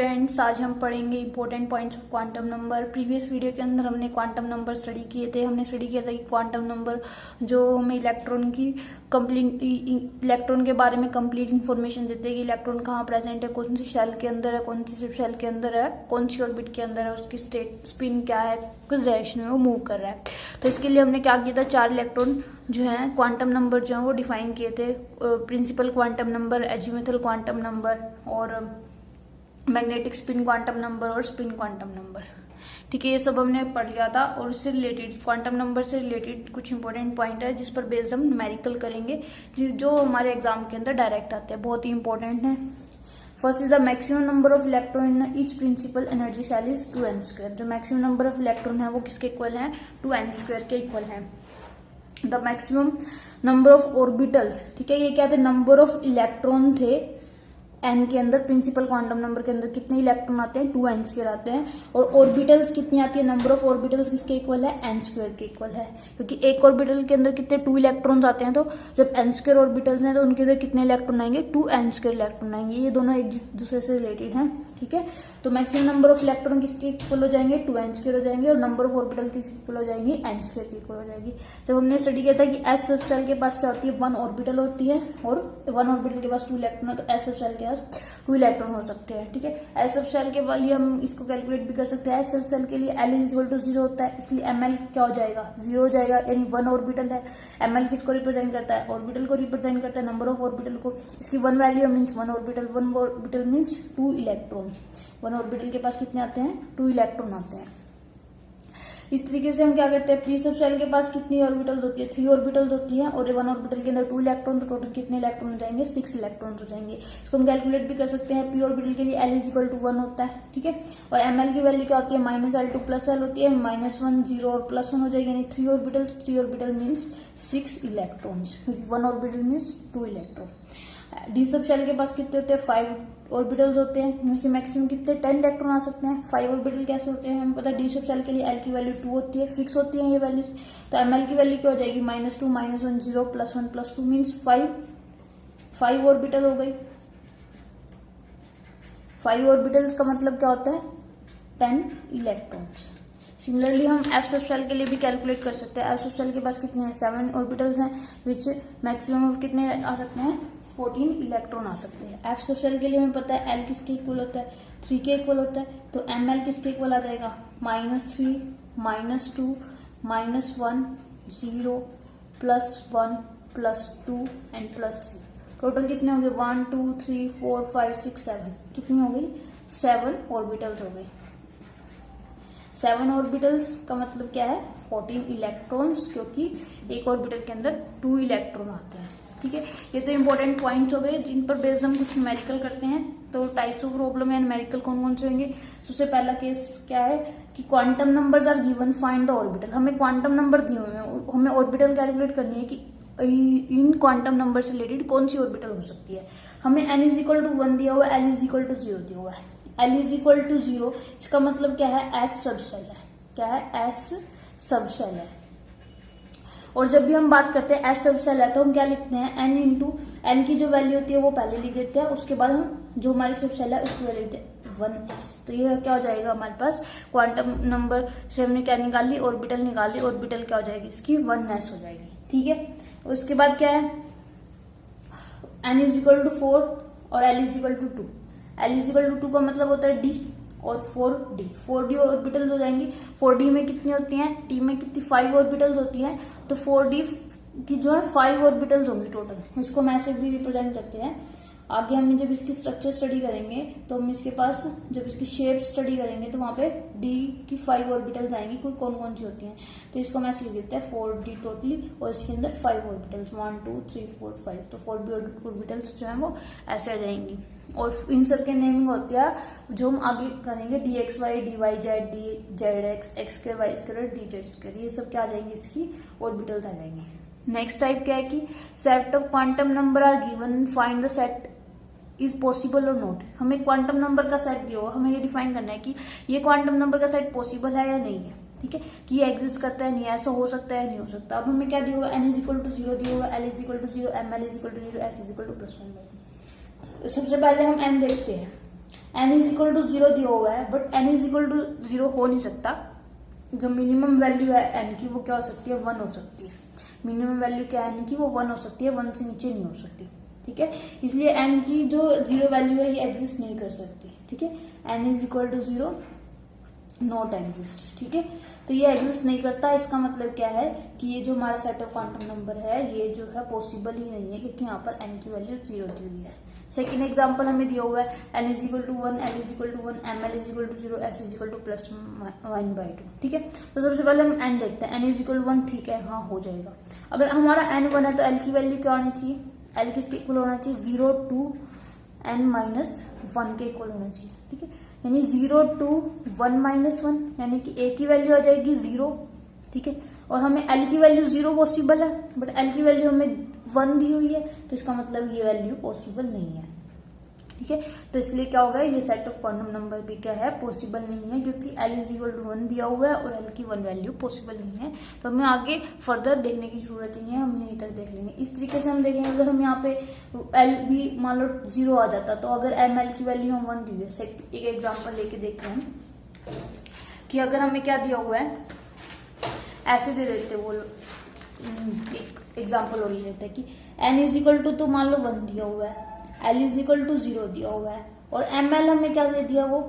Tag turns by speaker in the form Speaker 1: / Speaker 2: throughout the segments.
Speaker 1: Students, आज हम पढ़ेंगे important points of quantum number. Previous video के अंदर हमने क्वांटम नंबर स्टडी किए थे। हमने स्टडी किया था कि क्वांटम नंबर जो हमें इलेक्ट्रॉन के बारे में कंप्लीट इन्फॉर्मेशन देते हैं कि इलेक्ट्रॉन कहाँ प्रेजेंट है, कौन सी शेल के अंदर है, कौन सी शेल के अंदर है, कौन सी ऑर्बिट के अंदर है, उसकी स्टेट स्पिन क्या है, किस डायरेक्शन में वो मूव कर रहा है। तो इसके लिए हमने क्या किया था, 4 इलेक्ट्रॉन जो है क्वांटम नंबर जो है वो डिफाइन किए थे। Principal quantum number, azimuthal quantum number और मैग्नेटिक स्पिन क्वांटम नंबर और स्पिन क्वांटम नंबर। ठीक है, ये सब हमने पढ़ लिया था। और इससे रिलेटेड क्वांटम नंबर से रिलेटेड कुछ इंपॉर्टेंट पॉइंट है जिस पर बेस्ड हम न्यूमेरिकल करेंगे, जो हमारे एग्जाम के अंदर डायरेक्ट आते हैं, बहुत ही इंपॉर्टेंट है। First is the maximum number of electron in each principal energy shell is 2n²। जो मैक्सिमम नंबर ऑफ इलेक्ट्रॉन है वो किसके इक्वल है, 2n² के इक्वल है। The maximum number of orbitals, ठीक है, ये क्या थे, नंबर ऑफ इलेक्ट्रॉन थे एन के अंदर। प्रिंसिपल क्वांटम नंबर के अंदर कितने इलेक्ट्रॉन आते हैं, 2n² आते हैं। और ऑर्बिटल्स कितनी आती है, नंबर ऑफ ऑर्बिटल्स किसके इक्वल है, n² के इक्वल है। क्योंकि एक ऑर्बिटल के अंदर कितने 2 इलेक्ट्रॉन्स आते हैं, तो जब n² ऑर्बिटल्स हैं तो उनके अंदर कितने इलेक्ट्रॉन आएंगे, 2n² इलेक्ट्रॉन आएंगे। ये दोनों एक दूसरे से रिलेटेड हैं। ठीक है, तो मैक्सिमम नंबर ऑफ इलेक्ट्रॉन किसके इक्वल हो जाएंगे, 2n² हो जाएंगे। और नंबर ऑफ ऑर्बिटल किसके इक्वल हो जाएंगी, n² के इक्वल हो जाएगी। जब हमने स्टडी किया था कि एस सब शेल के पास क्या होती है, 1 ऑर्बिटल होती है और 1 ऑर्बिटल के पास 2 इलेक्ट्रॉन है, तो एस सब शेल के पास 2 इलेक्ट्रॉन हो सकते हैं। ठीक है, एस सब शेल के लिए हम इसको कैलकुलेट भी कर सकते हैं। एस सब शेल के लिए L इज इक्वल टू 0 होता है, इसलिए ml क्या हो जाएगा, 0 हो जाएगा, यानी 1 ऑर्बिटल है। ml किसको रिप्रेजेंट करता है, ऑर्बिटल को रिप्रेजेंट करता है, नंबर ऑफ ऑर्बिटल को। इसकी 1 value means 1 orbital, 1 orbital means 2 electron. 1 orbital के पास कितने आते हैं, 2 इलेक्ट्रॉन आते हैं। इस तरीके से हम क्या करते हैं, पी सब शेल के पास कितनी ऑर्बिटल्स होती है, 3 ऑर्बिटल्स होती है। और 1 ऑर्बिटल के अंदर 2 इलेक्ट्रॉन, तो टोटल कितने इलेक्ट्रॉन हो जाएंगे, 6 इलेक्ट्रॉन हो जाएंगे। इसको हम कैलकुलेट भी कर सकते हैं। पी ऑर्बिटल के लिए L इज इक्वल टू 1 होता है। ठीक है, और ml की वैल्यू क्या होती है, -L2 +L होती है। -1 0 और +1 हो जाएगी, यानी 3 ऑर्बिटल्स। 3 ऑर्बिटल मीन्स 6 इलेक्ट्रॉन्स, क्योंकि 1 orbital means 2 electron. D sub shell के पास कितने होते हैं, 5 ऑर्बिटल्स होते हैं। इनमें से मैक्सिमम कितने 10 इलेक्ट्रॉन आ सकते हैं। 5 ऑर्बिटल कैसे होते हैं, हमें पता है। डी सब शेल के लिए L की वैल्यू 2 होती है, फिक्स होती है ये वैल्यूज। तो ml की वैल्यू क्या हो जाएगी, -2 -1 0 +1 +2 मीन्स 5 ऑर्बिटल हो गई। 5 ऑर्बिटल्स का मतलब क्या होता है, 10 इलेक्ट्रॉन्स। सिमिलरली हम एफ सब शेल के लिए भी कैलकुलेट कर सकते हैं। एफ सब शेल के पास कितने हैं, 7 ऑर्बिटल्स हैं, विच मैक्सिमम ऑफ कितने आ सकते हैं, 14 इलेक्ट्रॉन आ सकते हैं। एफ सब शेल के लिए हमें पता है L किसके इक्वल होता है, 3 के इक्वल होता है। तो ml किसके इक्वल आ जाएगा, -3 -2 -1 0 +1 +2 एंड +3। टोटल कितने हो गए, 1 2 3 4 5 6 7, कितनी हो गई, 7 ऑर्बिटल्स हो गई। 7 ऑर्बिटल्स का मतलब क्या है, 14 इलेक्ट्रॉन्स, क्योंकि एक ऑर्बिटल के अंदर 2 इलेक्ट्रॉन आते हैं। ठीक है, ये तो इंपॉर्टेंट पॉइंट्स हो गए जिन पर बेस्ड हम कुछ न्यूमेरिकल करते हैं। तो टाइप्स ऑफ प्रॉब्लम या न्यूमेरिकल कौन कौन से होंगे। सबसे पहला केस क्या है कि quantum numbers are given, find the orbital. हमें क्वांटम नंबर दिए हुए हैं, हमें ऑर्बिटल कैलकुलेट करनी है कि इन क्वांटम नंबर से रिलेटेड कौन सी ऑर्बिटल हो सकती है। हमें n इज इक्वल टू 1 दिया हुआ है, L इज इक्वल टू 0 दिया हुआ है। L इज इक्वल टू 0, इसका मतलब क्या है, S सब शेल है। क्या है, S सब शेल है। और जब भी हम बात करते हैं S सब शेल है, तो हम क्या लिखते हैं, n इंटू n की जो वैल्यू होती है वो पहले लिख देते हैं, उसके बाद हम जो हमारी सब शेल है उसकी वैल्यू लिखते हैं 1s। तो ये क्या हो जाएगा हमारे पास, क्वांटम नंबर से हमने क्या निकाल ली, ऑर्बिटल निकाल ली। ऑर्बिटल क्या हो जाएगी, इसकी 1s हो जाएगी। ठीक है, उसके बाद क्या है, n इज इक्वल टू 4 और L is equal to 2। L is equal to 2 का मतलब होता है D और 4D ऑर्बिटल्स हो जाएंगी। 4D में कितनी होती हैं, T में कितनी 5 ऑर्बिटल्स होती हैं, तो 4D की जो है 5 ऑर्बिटल्स होंगी टोटल। इसको हम ऐसे भी रिप्रेजेंट करते हैं। आगे हमने जब इसकी स्ट्रक्चर स्टडी करेंगे तो हम इसके पास जब इसकी शेप स्टडी करेंगे तो वहां पे D की 5 ऑर्बिटल्स आएंगी, कोई कौन कौन सी होती हैं। तो इसको हम ऐसे लिख देते हैं 4D टोटली, और इसके अंदर 5 ऑर्बिटल्स 1 2 3 4 5। तो 4D ऑर्बिटल्स जो है वो ऐसे आ जाएंगी। और इन सब के नेमिंग होती है जो हम आगे करेंगे, DXY DYZ DZX x² y² DZ²। ये सब क्या आ जाएंगे, इसकी ऑर्बिटल्स आ जाएंगे। नेक्स्ट टाइप क्या है कि set of quantum number are given, find the set is possible और नॉट। हमें क्वांटम नंबर का सेट दिया हुआ, हमें ये डिफाइन करना है कि ये क्वांटम नंबर का सेट पॉसिबल है या नहीं है। ठीक है, कि ये एग्जिस्ट करता है, नहीं ऐसा हो सकता है, नहीं हो सकता। अब हमें क्या दिया हुआ, n इज इक्वल टू 0 दिया हुआ, L is equal to 0, ml is equal to 0, S is equal to +1/2। सबसे पहले हम n देखते हैं। n इज इक्वल टू 0 दिया हुआ है, but n is equal to 0 हो नहीं सकता। जो मिनिमम वैल्यू है n की वो क्या हो सकती है, 1 हो सकती है। मिनिमम वैल्यू क्या है n की, वो 1 हो सकती है, 1 से नीचे नहीं हो सकती। ठीक है, इसलिए n की जो 0 वैल्यू है ये एग्जिस्ट नहीं कर सकती। ठीक है, n is equal to 0 not exist. ठीक है, तो ये एग्जिस्ट नहीं करता। इसका मतलब क्या है कि ये जो हमारा सेट ऑफ क्वांटम नंबर है ये जो है पॉसिबल ही नहीं है, क्योंकि यहाँ पर n की वैल्यू 0 दी हुई है। सेकेंड एग्जाम्पल हमें दिया हुआ है l is equal to 1, l is equal to 1, ml is equal to 0, s is equal to plus 1/2। ठीक है, तो सबसे पहले हम n देखते हैं। n इज इक्वल टू 1, ठीक है, हाँ हो जाएगा। अगर हमारा n 1 है तो l की वैल्यू क्या होनी चाहिए, l किसके इक्वल होना चाहिए, 0 to n माइनस 1 के इक्वल होना चाहिए। ठीक है, यानी 0 to 1 माइनस 1, यानी कि a की वैल्यू आ जाएगी 0। ठीक है, और हमें l की वैल्यू 0 पॉसिबल है, बट l की वैल्यू हमें 1 दी हुई है, तो इसका मतलब ये वैल्यू पॉसिबल नहीं है। ठीक है, तो इसलिए क्या होगा, ये सेट ऑफ क्वांटम नंबर भी क्या है, पॉसिबल नहीं है, क्योंकि l इज इक्वल टू 1 दिया हुआ है और l की 1 वैल्यू पॉसिबल नहीं है। तो हमें आगे फर्दर देखने की जरूरत ही नहीं है, हम यहीं तक देख लेंगे। इस तरीके से हम देखेंगे, अगर हम यहाँ पे l भी मान लो 0 आ जाता, तो अगर ml की वैल्यू हम 1 दी है, एक एग्जाम्पल लेके देखते हैं कि अगर हमें क्या दिया हुआ है, ऐसे दे देते वो एक एग्जाम्पल और ले लेते हैं कि n इज इक्वल टू, तो मान लो 1 दिया हुआ है, l इज इक्वल टू 0 दिया हुआ है, और ml हमें क्या दे दिया, वो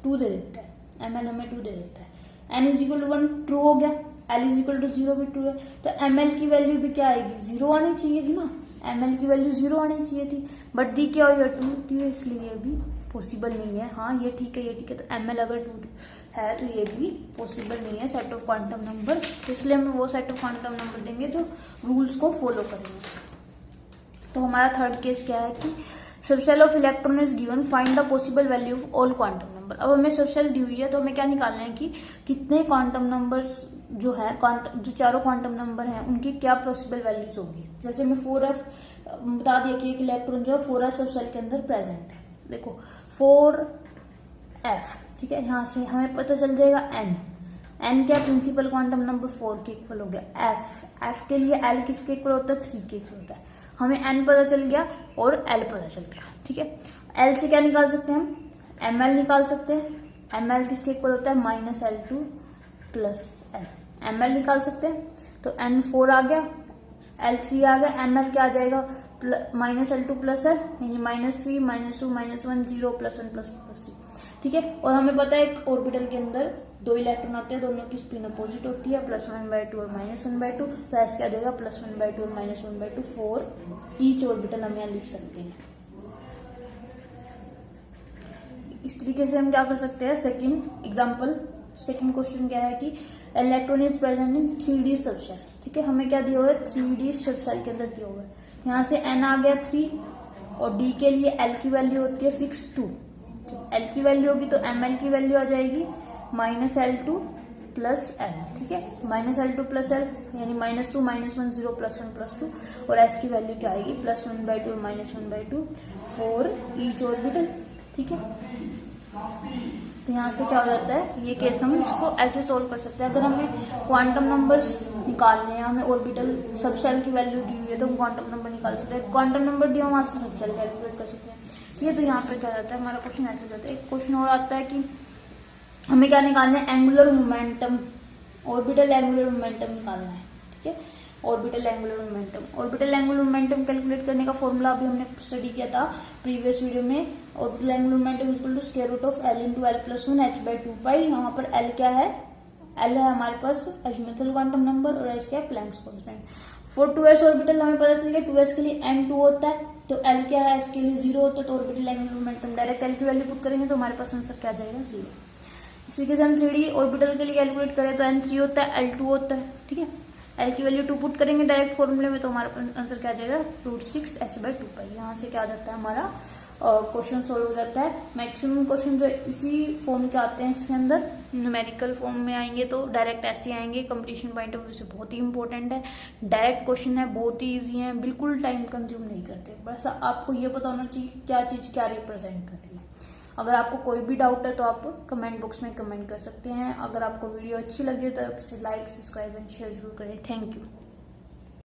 Speaker 1: 2 दे देता है। ml हमें 2 दे देता है। n is equal to 1 true हो गया, l इज इक्वल टू 0 भी ट्रू है, तो ml की वैल्यू भी क्या आएगी, 0 आनी चाहिए थी ना। ml की वैल्यू 0 आनी चाहिए थी, बट दी क्या हुई है, 2 दी है, इसलिए ये भी पॉसिबल नहीं है। हाँ ये ठीक है, ये ठीक है, तो ml अगर 2 है तो ये भी पॉसिबल नहीं है सेट ऑफ क्वांटम नंबर, इसलिए हमें वो सेट ऑफ क्वांटम नंबर देंगे जो रूल्स को फॉलो करेंगे। तो हमारा थर्ड केस क्या है कि subshell of electron is given, find the possible value of all quantum number. अब हमें सबशेल दी हुई है, तो हमें क्या निकालना है कि कितने क्वांटम नंबर्स जो है, जो चारों क्वांटम नंबर हैं उनकी क्या पॉसिबल वैल्यूज होगी। जैसे मैं 4f बता दिया कि एक इलेक्ट्रॉन जो है 4f सबशेल के अंदर प्रेजेंट है। देखो 4f, ठीक है, यहाँ से हमें पता चल जाएगा n क्या, प्रिंसिपल क्वांटम नंबर 4 के इक्वल हो गया। f के लिए l किसके इक्वल होता है, 3 के इक्वल होता है। हमें n पता चल गया और l पता चल गया। ठीक है, l से क्या निकाल सकते हैं हम, ml निकाल सकते हैं। ml किसके इक्वल होता है, -L2 प्लस l, ml निकाल सकते हैं। तो n4 आ गया, l3 आ गया, ml क्या आ जाएगा, -L2 प्लस l, यानी -3 -2 -1 0 +1 +2 +3। ठीक है, और हमें पता है एक ऑर्बिटल के अंदर 2 इलेक्ट्रॉन आते हैं, दोनों की स्पिन अपोजिट होती है, +1/2 और -1/2। तो ऐसे क्या देगा, +1/2 और -1/2 4 ईच ऑर्बिटल हम यहाँ लिख सकते हैं। इस तरीके से हम क्या कर सकते हैं, सेकंड एग्जांपल, सेकंड क्वेश्चन क्या है कि electron is present in 3D subshell. ठीक है, हमें क्या दिया हुआ है, 3D सबशेल के अंदर दिया हुआ है। यहाँ से n आ गया 3, और d के लिए l की वैल्यू होती है फिक्स 2। l की वैल्यू होगी तो ml की वैल्यू आ जाएगी -L2 प्लस l। ठीक है, -L2 प्लस l यानी -2 -1 0 +1 +2, और s की वैल्यू क्या आएगी, +1/2 और -1/2 4 ईच ऑर्बिटल। ठीक है, तो यहाँ से क्या हो जाता है, ये केस हम इसको ऐसे सोल्व कर सकते हैं। अगर हमें क्वांटम नंबर्स निकालने हैं, हमें ऑर्बिटल सबशेल की वैल्यू दी हुई है, तो हम क्वांटम नंबर निकाल सकते हैं। क्वांटम नंबर दिया वहां से सबशेल कैलकुलेट कर सकते हैं। ये तो यहाँ पे क्या जाता है, हमारा क्वेश्चन ऐसे जाता है। एक क्वेश्चन और आता है कि हमें क्या निकालना है, angular momentum, orbital angular momentum निकालना है। ठीक है, orbital angular momentum, orbital angular momentum calculate करने का फॉर्मूला अभी हमने स्टडी किया था प्रीवियस वीडियो में। Orbital angular momentum is equal to square root of l × l + 1 h/2π। यहाँ पर l क्या है, l है हमारे पास अज़ीमुथल क्वांटम नंबर, और h क्या है, Planck's constant. For 2s orbital हमें पता चल गया 2s के लिए n2 होता है, तो l क्या है, s के लिए 0 होता है, तो orbital angular momentum direct l की वैल्यू पुट करेंगे तो हमारे पास आंसर क्या आ जाएगा, 0। इसी के साथ हम 3D ऑर्बिटल के लिए कैलकुलेट करें तो n3 होता है, l2 होता है। ठीक है, l की वैल्यू 2 पुट करेंगे डायरेक्ट फॉर्मूले में, तो हमारा आंसर क्या आ जाएगा, √6 h/2π। यहाँ से क्या आ जाता है, हमारा क्वेश्चन सोल्व हो जाता है। मैक्सिमम क्वेश्चन जो इसी फॉर्म के आते हैं, इसके अंदर न्यूमेरिकल फॉर्म में आएंगे तो डायरेक्ट ऐसे आएंगे। कंपटीशन पॉइंट ऑफ व्यू से बहुत ही इंपॉर्टेंट है, डायरेक्ट क्वेश्चन है, बहुत ही ईजी है, बिल्कुल टाइम कंज्यूम नहीं करते। बस आपको ये पता होना चाहिए क्या चीज क्या रिप्रेजेंट कर रही है। अगर आपको कोई भी डाउट है तो आप कमेंट बॉक्स में कमेंट कर सकते हैं। अगर आपको वीडियो अच्छी लगे तो आप इसे लाइक, सब्सक्राइब एंड शेयर जरूर करें। Thank you.